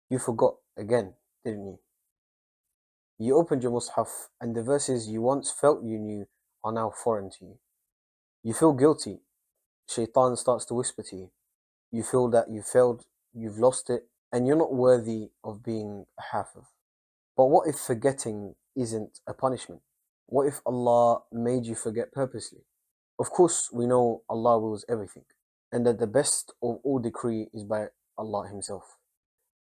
You forgot again, didn't you? You opened your mushaf and the verses you once felt you knew are now foreign to you. You feel guilty. Shaitan starts to whisper to you. You feel that you failed, you've lost it, and you're not worthy of being a hafiz. But what if forgetting isn't a punishment? What if Allah made you forget purposely? Of course, we know Allah wills everything, and that the best of all decree is by Allah Himself.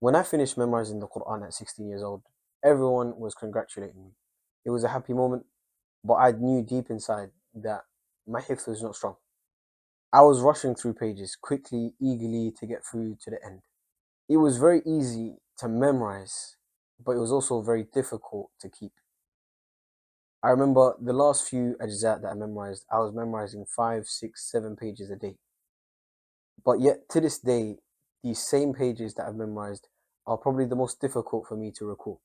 When I finished memorizing the Quran at 16 years old, everyone was congratulating me. It was a happy moment, but I knew deep inside that my hifz was not strong. I was rushing through pages quickly, eagerly to get through to the end. It was very easy to memorize, but it was also very difficult to keep. I remember the last few ajza that I memorized, I was memorizing 5, 6, 7 pages a day. But yet, to this day, these same pages that I've memorized are probably the most difficult for me to recall.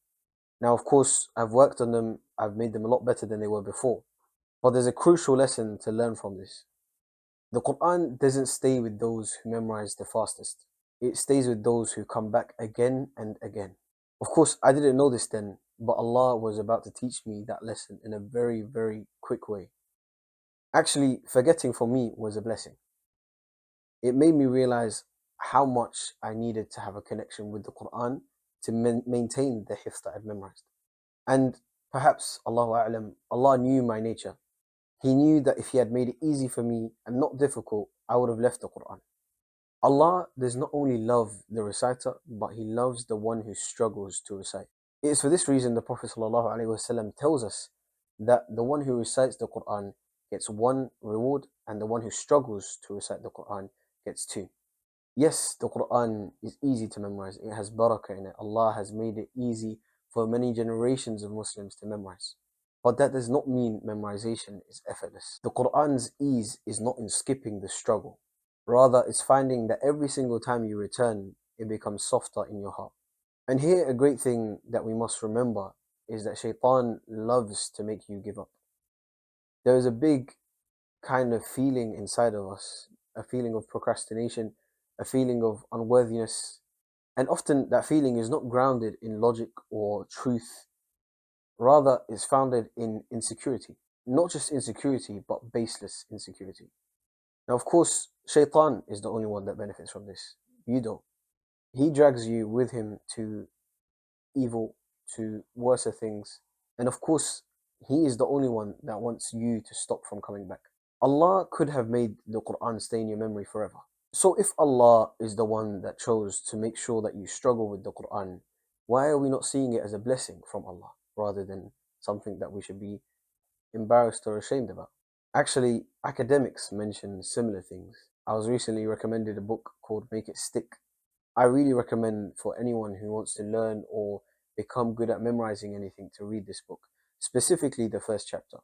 Now, of course, I've worked on them, I've made them a lot better than they were before. But there's a crucial lesson to learn from this. The Quran doesn't stay with those who memorize the fastest. It stays with those who come back again and again. Of course, I didn't know this then, but Allah was about to teach me that lesson in a very, very quick way. Actually, forgetting for me was a blessing. It made me realize how much I needed to have a connection with the Quran to maintain the hifz that I've memorized. And perhaps, Allahu A'lam, Allah knew my nature. He knew that if He had made it easy for me and not difficult, I would have left the Quran. Allah does not only love the reciter, but He loves the one who struggles to recite. It is for this reason the Prophet ﷺ tells us that the one who recites the Quran gets one reward, and the one who struggles to recite the Quran gets two. Yes, the Quran is easy to memorize. It has barakah in it. Allah has made it easy for many generations of Muslims to memorize. But that does not mean memorization is effortless. The Quran's ease is not in skipping the struggle. Rather, it's finding that every single time you return, it becomes softer in your heart. And here, a great thing that we must remember is that Shaitan loves to make you give up. There is a big kind of feeling inside of us, a feeling of procrastination, a feeling of unworthiness. And often that feeling is not grounded in logic or truth. Rather, it's founded in insecurity. Not just insecurity, but baseless insecurity. Now, of course, Shaitan is the only one that benefits from this. You don't. He drags you with him to evil, to worser things. And of course, He is the only one that wants you to stop from coming back. Allah could have made the Quran stay in your memory forever. So if Allah is the one that chose to make sure that you struggle with the Quran, why are we not seeing it as a blessing from Allah rather than something that we should be embarrassed or ashamed about? Actually, academics mention similar things. I was recently recommended a book called Make It Stick. I really recommend for anyone who wants to learn or become good at memorizing anything to read this book, specifically the first chapter.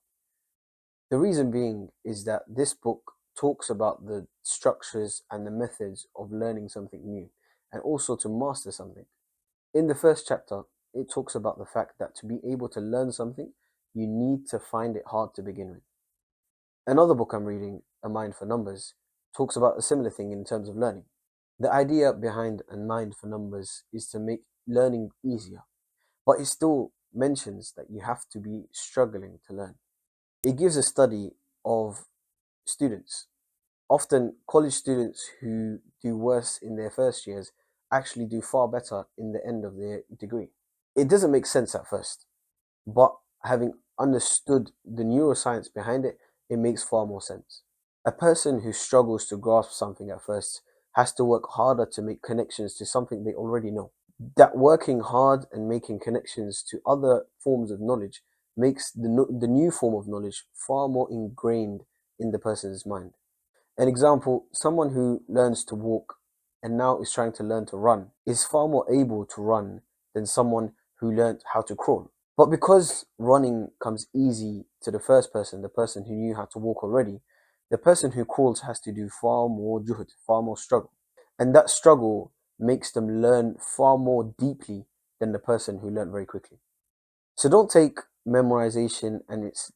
The reason being is that this book talks about the structures and the methods of learning something new and also to master something. In the first chapter, it talks about the fact that to be able to learn something, you need to find it hard to begin with. Another book I'm reading, A Mind for Numbers, talks about a similar thing in terms of learning. The idea behind A Mind for Numbers is to make learning easier, but it still mentions that you have to be struggling to learn. It gives a study of students. Often, college students who do worse in their first years actually do far better in the end of their degree. It doesn't make sense at first, but having understood the neuroscience behind it, it makes far more sense. A person who struggles to grasp something at first has to work harder to make connections to something they already know. That working hard and making connections to other forms of knowledge makes the new form of knowledge far more ingrained in the person's mind. An example, someone who learns to walk and now is trying to learn to run is far more able to run than someone who learned how to crawl. But because running comes easy to the first person, the person who knew how to walk already, the person who crawls has to do far more juhud, far more struggle. And that struggle makes them learn far more deeply than the person who learned very quickly. So don't take memorization and its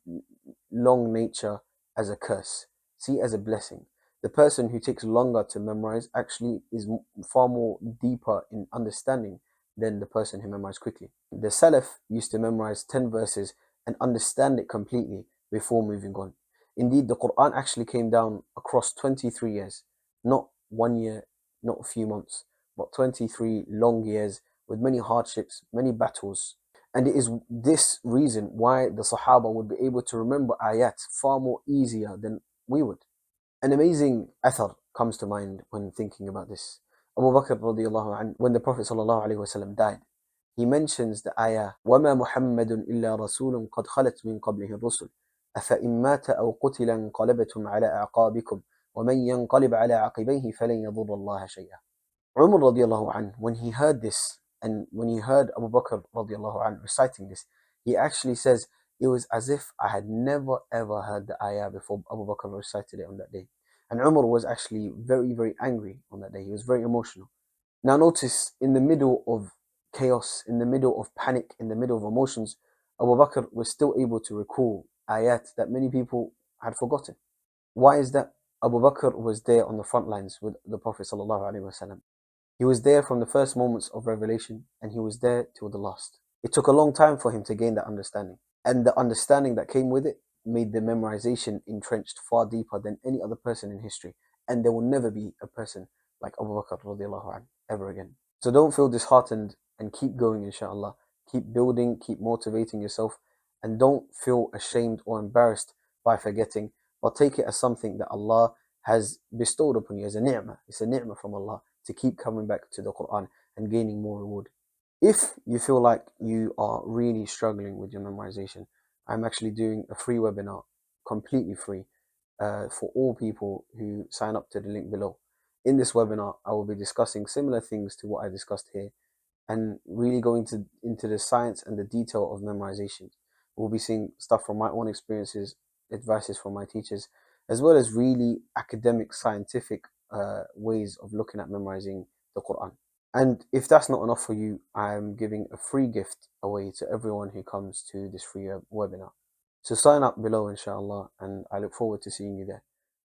long nature as a curse. See it as a blessing. The person who takes longer to memorize actually is far more deeper in understanding than the person who memorized quickly. The Salaf used to memorize 10 verses and understand it completely before moving on. Indeed, the Quran actually came down across 23 years, not 1 year, not a few months, but 23 long years with many hardships, many battles. And it is this reason why the Sahaba would be able to remember ayat far more easier than we would. An amazing athar comes to mind when thinking about this. Abu Bakr radiallahu anh, when the Prophet sallallahu alaihi wasallam died, he mentions the ayah, وَمَا مُحَمَّدٌ إِلَّا رَسُولٌ قَدْ خَلَتْ مِنْ قَبْلِهِ الرُّسُلُ أَفَإِنْ مَاتَ أَوْ قُتِلَ انقَلَبْتُمْ عَلَى أَعْقَابِكُمْ وَمَنْ يَنقَلِبْ عَلَى عَقِبَيْهِ فَلَنْ يَضُرَّ اللَّهَ شَيْئًا. Umar radiallahu anh, when he heard this, and when he heard Abu Bakr radiallahu anh reciting this, he actually says, it was as if I had never ever heard the ayah before Abu Bakr recited it on that day. And Umar was actually very, very angry on that day. He was very emotional. Now notice, in the middle of chaos, in the middle of panic, in the middle of emotions, Abu Bakr was still able to recall ayat that many people had forgotten. Why is that? Abu Bakr was there on the front lines with the Prophet sallallahu alaihi wasallam. He was there from the first moments of revelation, and he was there till the last. It took a long time for him to gain that understanding. And the understanding that came with it made the memorization entrenched far deeper than any other person in history. And there will never be a person like Abu Bakr radiallahu anh ever again. So don't feel disheartened and keep going, inshallah. Keep building, keep motivating yourself, and don't feel ashamed or embarrassed by forgetting, but take it as something that Allah has bestowed upon you as a ni'mah. It's a ni'mah from Allah to keep coming back to the Quran and gaining more reward. If you feel like you are really struggling with your memorization, I'm actually doing a free webinar, completely free, for all people who sign up to the link below. In this webinar, I will be discussing similar things to what I discussed here, and really going into the science and the detail of memorization. We'll be seeing stuff from my own experiences, advices from my teachers, as well as really academic, scientific ways of looking at memorizing the Quran. And if that's not enough for you, I'm giving a free gift away to everyone who comes to this free webinar. So sign up below, inshallah, and I look forward to seeing you there.